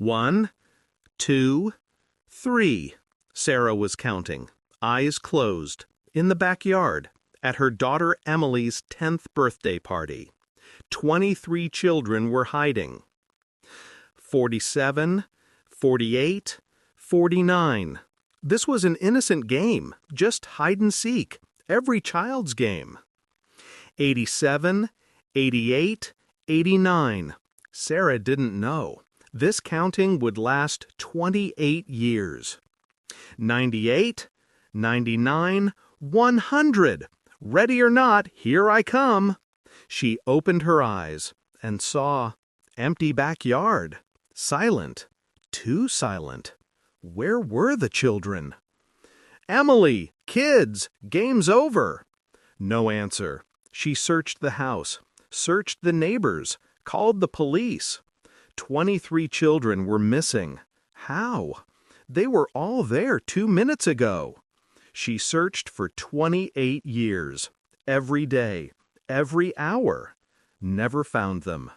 1, 2, 3. Sarah was counting, eyes closed, in the backyard, at her daughter Emily's 10th birthday party. 23 children were hiding. 47, 48, 49. This was an innocent game, just hide and seek, every child's game. 87, 88, 89. Sarah didn't know. This counting would last 28 years. 98, 99, 100. Ready or not, here I come. She opened her eyes and saw empty backyard. Silent. Too silent. Where were the children? Emily, kids, game's over. No answer. She searched the house, searched the neighbors, called the police. 23 children were missing. How? They were all there 2 minutes ago. She searched for 28 years, every day, every hour. Never found them.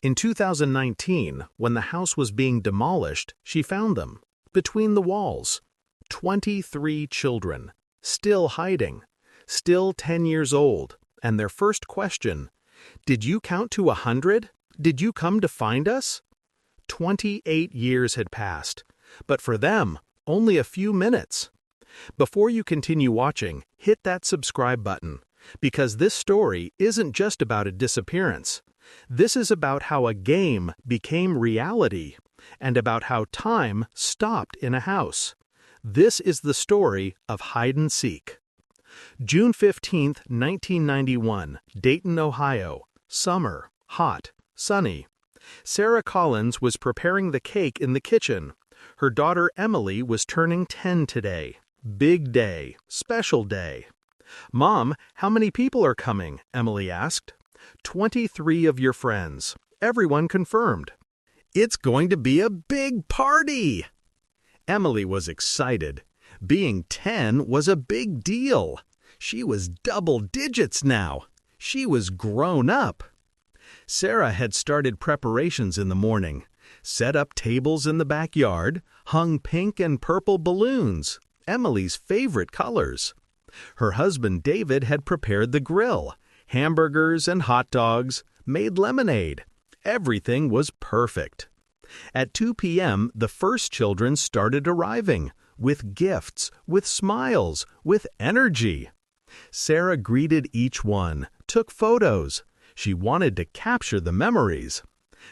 In 2019, when the house was being demolished, she found them, between the walls. 23 children, still hiding, still 10 years old, and their first question, "Did you count to 100? Did you come to find us?" 28 years had passed, but for them, only a few minutes. Before you continue watching, hit that subscribe button, because this story isn't just about a disappearance. This is about how a game became reality, and about how time stopped in a house. This is the story of hide and seek. June 15, 1991, Dayton, Ohio. Summer, hot, sunny. Sarah Collins was preparing the cake in the kitchen. Her daughter Emily was turning 10 today. Big day, special day. "Mom, how many people are coming?" Emily asked. 23 of your friends. Everyone confirmed. "It's going to be a big party!" Emily was excited. Being 10 was a big deal. She was double digits now. She was grown up. Sarah had started preparations in the morning, set up tables in the backyard, hung pink and purple balloons, Emily's favorite colors. Her husband David had prepared the grill, hamburgers and hot dogs, made lemonade. Everything was perfect. At 2 p.m., the first children started arriving, with gifts, with smiles, with energy. Sarah greeted each one, took photos. She wanted to capture the memories.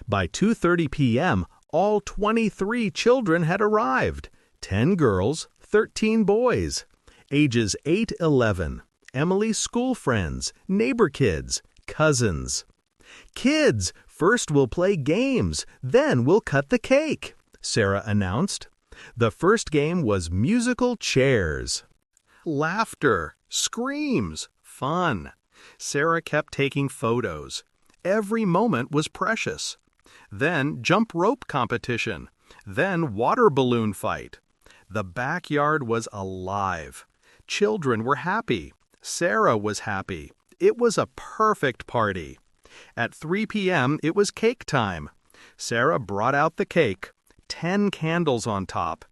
By 2:30 p.m., all 23 children had arrived. 10 girls, 13 boys. Ages 8-11. Emily's school friends, neighbor kids, cousins. "Kids, first we'll play games, then we'll cut the cake," Sarah announced. The first game was musical chairs. Laughter, screams, fun. Sarah kept taking photos. Every moment was precious. Then jump rope competition. Then water balloon fight. The backyard was alive. Children were happy. Sarah was happy. It was a perfect party. At 3 p.m., it was cake time. Sarah brought out the cake, 10 candles on top.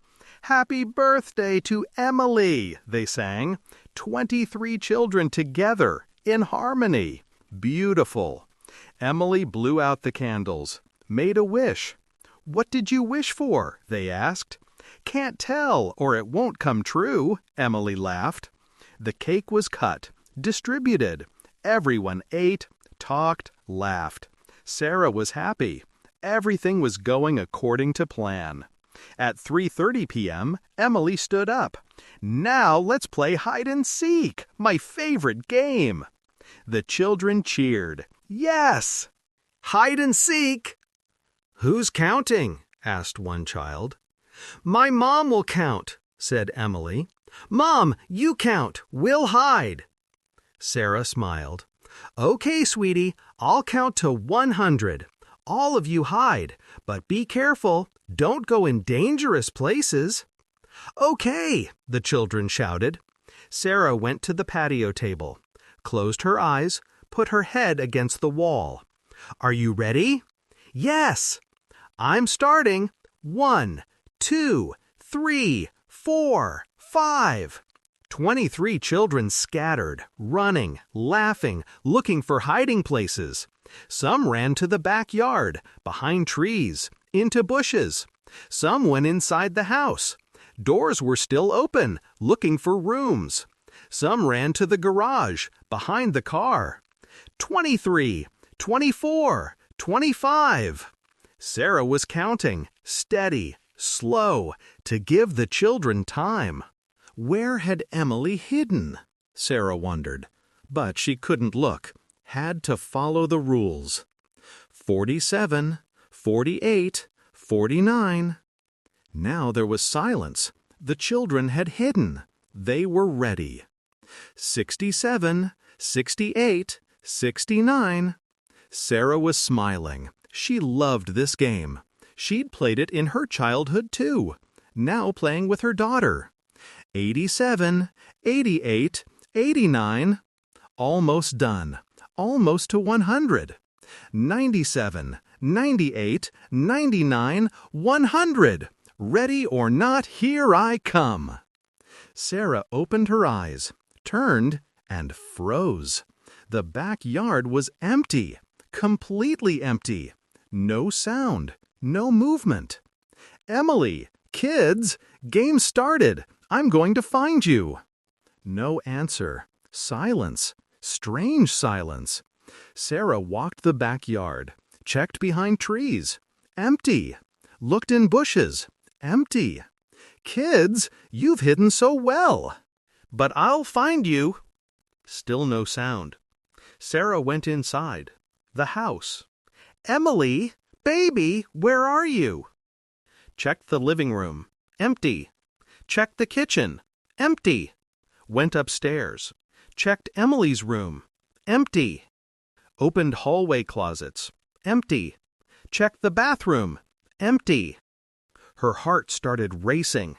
"Happy birthday to Emily," they sang. 23 children together, in harmony. Beautiful. Emily blew out the candles, made a wish. "What did you wish for?" they asked. "Can't tell, or it won't come true," Emily laughed. The cake was cut, distributed. Everyone ate, talked, laughed. Sarah was happy. Everything was going according to plan. At 3:30 p.m., Emily stood up. "Now let's play hide and seek, my favorite game." The children cheered. "Yes! Hide and seek!" "Who's counting?" asked one child. "My mom will count," said Emily. "Mom, you count. We'll hide." Sarah smiled. "Okay, sweetie, I'll count to 100. All of you hide, but be careful. Don't go in dangerous places." "Okay," the children shouted. Sarah went to the patio table, closed her eyes, put her head against the wall. "Are you ready?" "Yes." "I'm starting. 1, 2, 3, 4, 5. 23 children scattered, running, laughing, looking for hiding places. Some ran to the backyard, behind trees, into bushes. Some went inside the house. Doors were still open, looking for rooms. Some ran to the garage, behind the car. 23, 24, 25. Sarah was counting, steady, slow, to give the children time. Where had Emily hidden? Sarah wondered. But she couldn't look, had to follow the rules. 47, 48, 49. Now there was silence. The children had hidden. They were ready. 67, 68, 69. Sarah was smiling. She loved this game. She'd played it in her childhood too, now playing with her daughter. 87, 88, 89. Almost done. Almost to 100. 97, 98, 99, 100. Ready or not, here I come. Sarah opened her eyes, turned, and froze. The backyard was empty, completely empty. No sound, no movement. Emily, kids, game started. I'm going to find you. No answer. Silence. Strange silence. Sarah walked the backyard, checked behind trees. Empty. Looked in bushes. Empty. Kids, you've hidden so well. But I'll find you. Still no sound. Sarah went inside. The house. Emily, baby, where are you? Checked the living room. Empty. Checked the kitchen. Empty. Went upstairs. Checked Emily's room. Empty. Opened hallway closets. Empty. Checked the bathroom. Empty. Her heart started racing.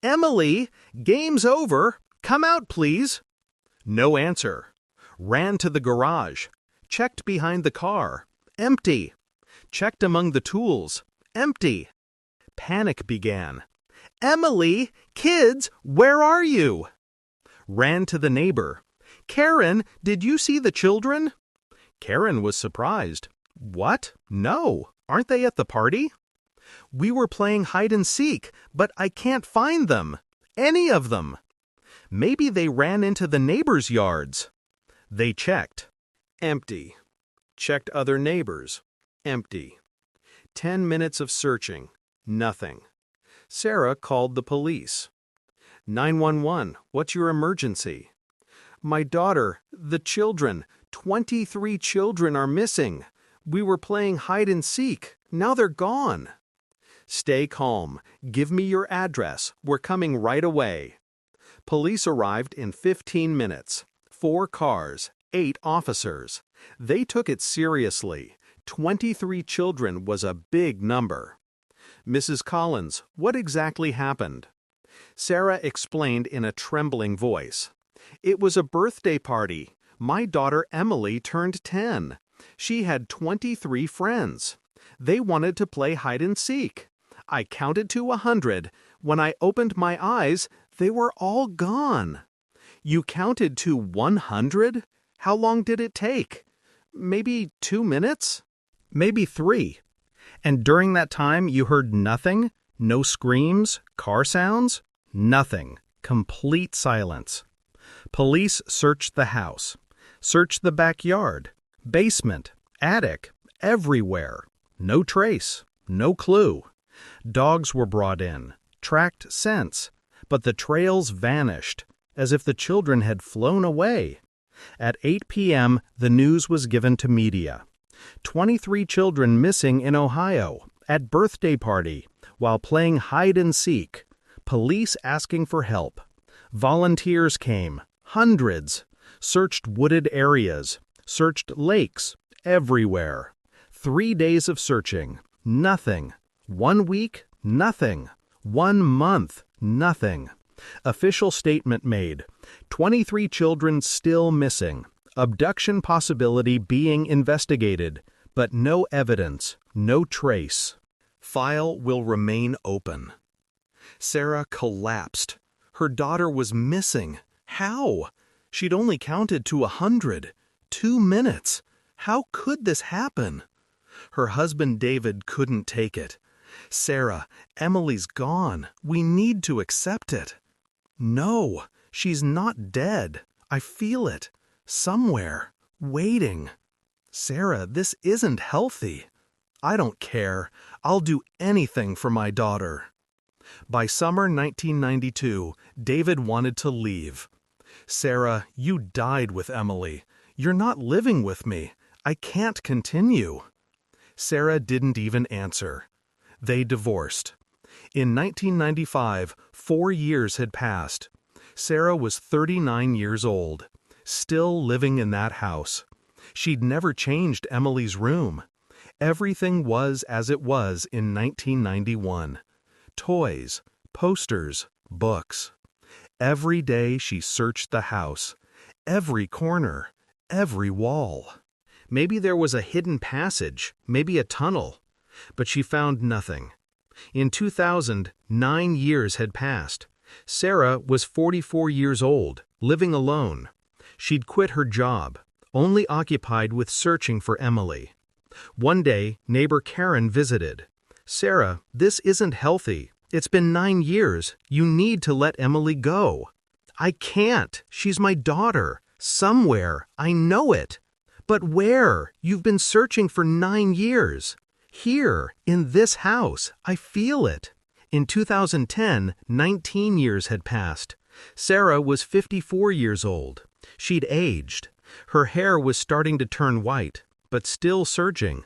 Emily, game's over. Come out, please. No answer. Ran to the garage. Checked behind the car. Empty. Checked among the tools. Empty. Panic began. Emily, kids, where are you? Ran to the neighbor. Karen, did you see the children? Karen was surprised. What? No. Aren't they at the party? We were playing hide and seek, but I can't find them. Any of them. Maybe they ran into the neighbors' yards. They checked. Empty. Checked other neighbors. Empty. 10 minutes of searching. Nothing. Sarah called the police. 911, what's your emergency? My daughter, the children, 23 children are missing. We were playing hide and seek. Now they're gone. Stay calm. Give me your address. We're coming right away. Police arrived in 15 minutes. 4 cars, 8 officers. They took it seriously. 23 children was a big number. Mrs. Collins, what exactly happened? Sarah explained in a trembling voice. It was a birthday party. My daughter Emily turned 10. She had 23 friends. They wanted to play hide and seek. I counted to 100. When I opened my eyes, they were all gone. You counted to 100? How long did it take? Maybe 2 minutes? Maybe 3. And during that time you heard nothing? No screams? Car sounds? Nothing. Complete silence. Police searched the house. Searched the backyard, basement, attic, everywhere. No trace. No clue. Dogs were brought in. Tracked scents. But the trails vanished, as if the children had flown away. At 8 p.m., the news was given to media. 23 children missing in Ohio, at birthday party, while playing hide and seek. Police asking for help. Volunteers came, hundreds. Searched wooded areas, searched lakes, everywhere. 3 days of searching, nothing. 1 week, nothing. 1 month, nothing. Official statement made. 23 children still missing. Abduction possibility being investigated, but no evidence, no trace. File will remain open. Sarah collapsed. Her daughter was missing. How? She'd only counted to 100. 2 minutes. How could this happen? Her husband David couldn't take it. Sarah, Emily's gone. We need to accept it. No, she's not dead. I feel it. Somewhere. Waiting. Sarah, this isn't healthy. I don't care. I'll do anything for my daughter. By summer 1992, David wanted to leave. Sarah, you died with Emily. You're not living with me. I can't continue. Sarah didn't even answer. They divorced. In 1995, 4 years had passed. Sarah was 39 years old, still living in that house. She'd never changed Emily's room. Everything was as it was in 1991. Toys, posters, books. Every day she searched the house, every corner, every wall. Maybe there was a hidden passage, maybe a tunnel, but she found nothing. In 2000, 9 years had passed. Sarah was 44 years old, living alone. She'd quit her job, only occupied with searching for Emily. One day, neighbor Karen visited. Sarah, this isn't healthy. It's been 9 years. You need to let Emily go. I can't. She's my daughter. Somewhere. I know it. But where? You've been searching for 9 years. Here, in this house. I feel it. In 2010, 19 years had passed. Sarah was 54 years old. She'd aged. Her hair was starting to turn white, but still surging.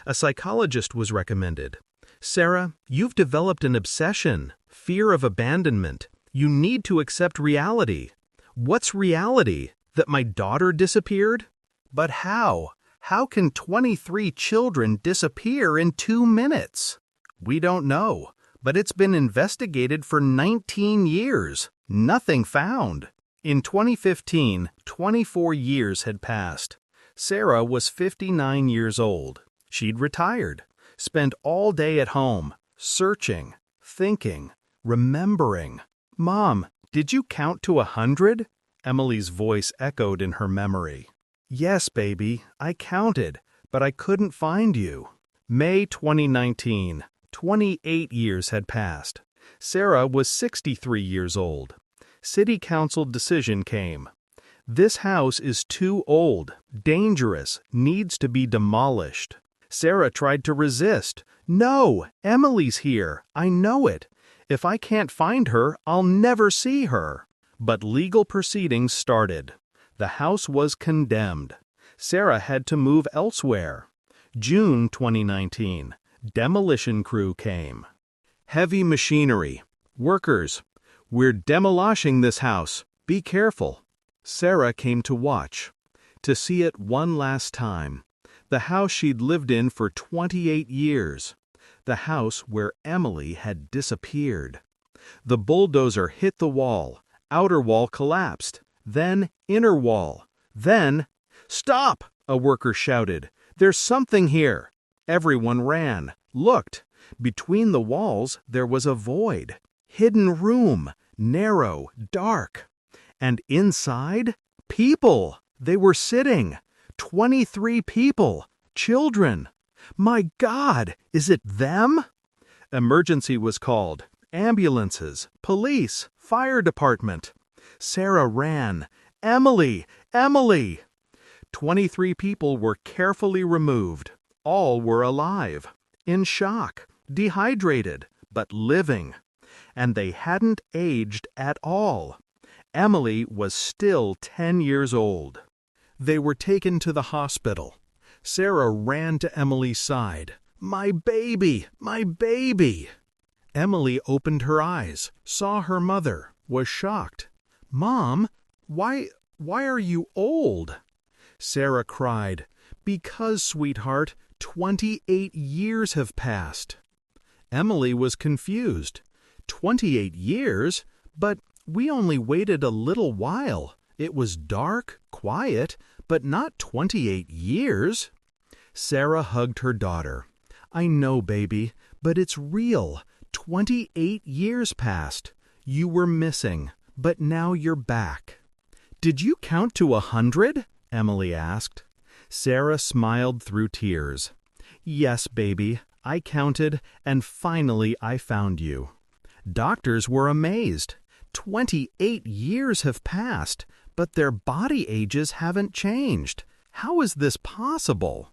A psychologist was recommended. Sarah, you've developed an obsession, fear of abandonment. You need to accept reality. What's reality? That my daughter disappeared? But how? How can 23 children disappear in 2 minutes? We don't know, but it's been investigated for 19 years. Nothing found. In 2015, 24 years had passed. Sarah was 59 years old. She'd retired, spent all day at home, searching, thinking, remembering. Mom, did you count to 100? Emily's voice echoed in her memory. Yes, baby, I counted, but I couldn't find you. May 2019, 28 years had passed. Sarah was 63 years old. City Council decision came. This house is too old, dangerous, needs to be demolished. Sarah tried to resist. No, Emily's here. I know it. If I can't find her, I'll never see her. But legal proceedings started. The house was condemned. Sarah had to move elsewhere. June 2019. Demolition crew came. Heavy machinery. Workers. We're demolishing this house. Be careful. Sarah came to watch. To see it one last time. The house she'd lived in for 28 years. The house where Emily had disappeared. The bulldozer hit the wall. Outer wall collapsed. Then inner wall. Then, "Stop!" a worker shouted. "There's something here." Everyone ran, looked. Between the walls there was a void. Hidden room, narrow, dark. And inside, people. They were sitting. 23 people. Children. My God, is it them? Emergency was called. Ambulances, police, fire department. Sarah ran. Emily! Emily! 23 people were carefully removed. All were alive, in shock, dehydrated, but living. And they hadn't aged at all. Emily was still 10 years old. They were taken to the hospital. Sarah ran to Emily's side. "My baby! My baby!" Emily opened her eyes, saw her mother, was shocked. "Mom, why are you old?" Sarah cried, "Because, sweetheart, 28 years have passed." Emily was confused. 28 years? But we only waited a little while. It was dark, quiet, but not 28 years. Sarah hugged her daughter. "I know, baby, But it's real. 28 years passed. You were missing, but now you're back. Did you count to 100? Emily asked. Sarah smiled through tears. Yes, baby, I counted, and finally I found you. Doctors were amazed. 28 years have passed, but their body ages haven't changed. How is this possible?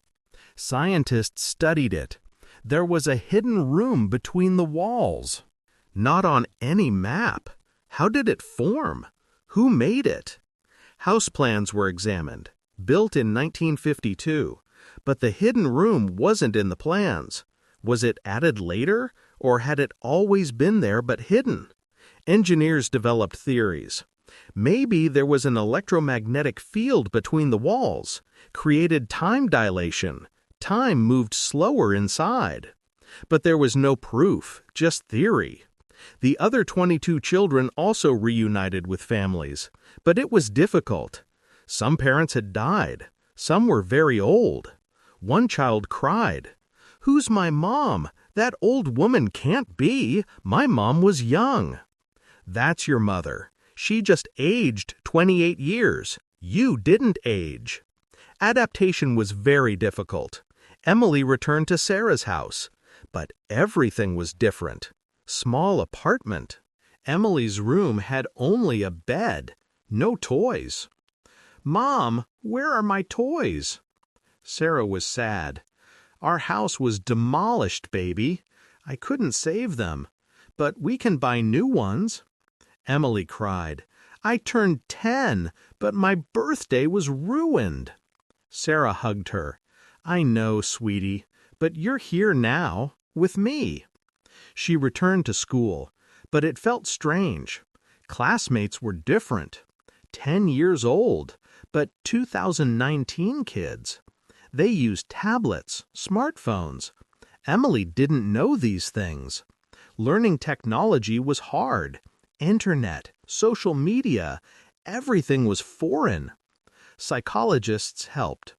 Scientists studied it. There was a hidden room between the walls. Not on any map. How did it form? Who made it? House plans were examined, built in 1952, but the hidden room wasn't in the plans. Was it added later, or had it always been there but hidden? Engineers developed theories. Maybe there was an electromagnetic field between the walls, created time dilation. Time moved slower inside. But there was no proof, just theory. The other 22 children also reunited with families, but it was difficult. Some parents had died. Some were very old. One child cried, "Who's my mom? That old woman can't be. My mom was young." That's your mother. She just aged 28 years. You didn't age. Adaptation was very difficult. Emily returned to Sarah's house, but everything was different. Small apartment. Emily's room had only a bed, no toys. Mom, where are my toys? Sarah was sad. Our house was demolished, baby. I couldn't save them, but we can buy new ones. Emily cried. I turned 10, but my birthday was ruined. Sarah hugged her. I know, sweetie, but you're here now, with me. She returned to school, but it felt strange. Classmates were different. 10 years old, but 2019 kids. They used tablets, smartphones. Emily didn't know these things. Learning technology was hard. Internet, social media, everything was foreign. Psychologists helped.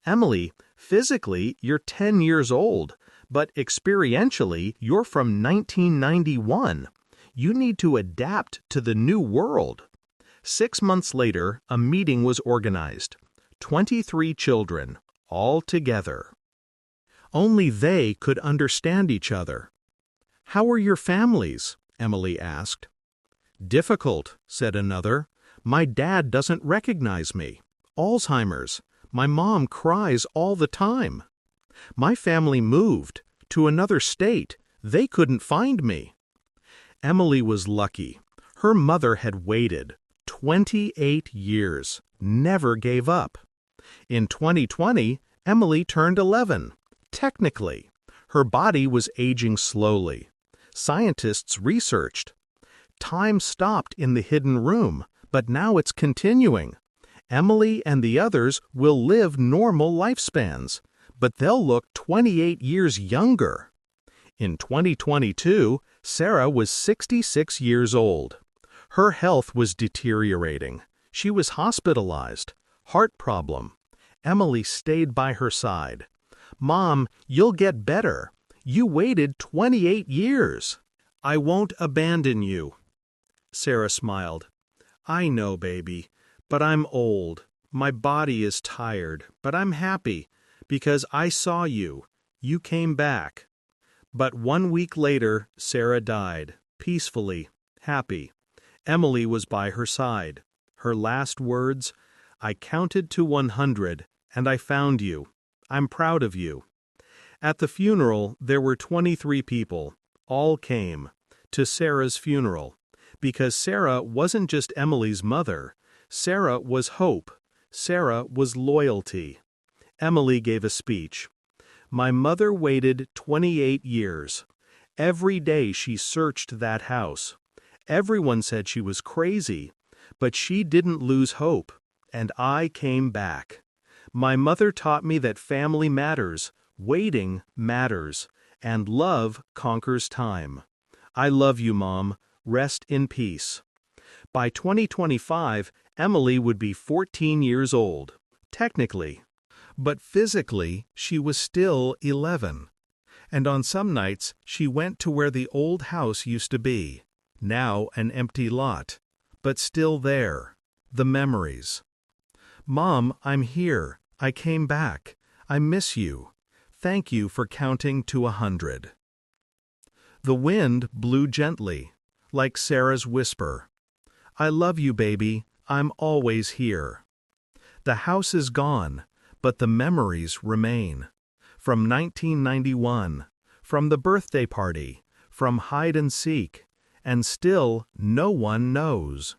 Emily, physically, you're 10 years old, but experientially, you're from 1991. You need to adapt to the new world. 6 months later, a meeting was organized. 23 children, all together. Only they could understand each other. How are your families? Emily asked. Difficult, said another. My dad doesn't recognize me. Alzheimer's. My mom cries all the time. My family moved to another state. They couldn't find me. Emily was lucky. Her mother had waited 28 years, never gave up. In 2020, Emily turned 11. Technically, her body was aging slowly. Scientists researched. Time stopped in the hidden room, but now it's continuing. Emily and the others will live normal lifespans, but they'll look 28 years younger. In 2022, Sarah was 66 years old. Her health was deteriorating. She was hospitalized. Heart problem. Emily stayed by her side. Mom, you'll get better. You waited 28 years. I won't abandon you. Sarah smiled. I know, baby, but I'm old. My body is tired, but I'm happy because I saw you. You came back. But 1 week later, Sarah died, peacefully, happy. Emily was by her side. Her last words, I counted to 100, and I found you. I'm proud of you. At the funeral, there were 23 people. All came to Sarah's funeral, because Sarah wasn't just Emily's mother. Sarah was hope. Sarah was loyalty. Emily gave a speech. My mother waited 28 years. Every day she searched that house. Everyone said she was crazy, but she didn't lose hope, and I came back. My mother taught me that family matters, waiting matters, and love conquers time. I love you, Mom. Rest in peace. By 2025, Emily would be 14 years old, technically. But physically, she was still 11. And on some nights she went to where the old house used to be, now an empty lot, but still there, the memories. "Mom, I'm here. I came back. I miss you. Thank you for counting to 100. The wind blew gently, like Sarah's whisper. "I love you, baby. I'm always here." The house is gone, but the memories remain. From 1991, from the birthday party, from hide and seek, and still no one knows.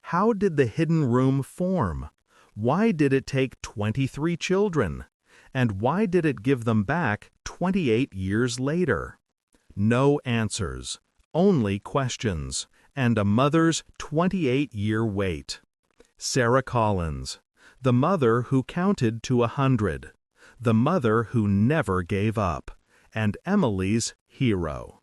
How did the hidden room form? Why did it take 23 children? And why did it give them back 28 years later? No answers, only questions, and a mother's 28-year wait. Sarah Collins, the mother who counted to 100, the mother who never gave up, and Emily's hero.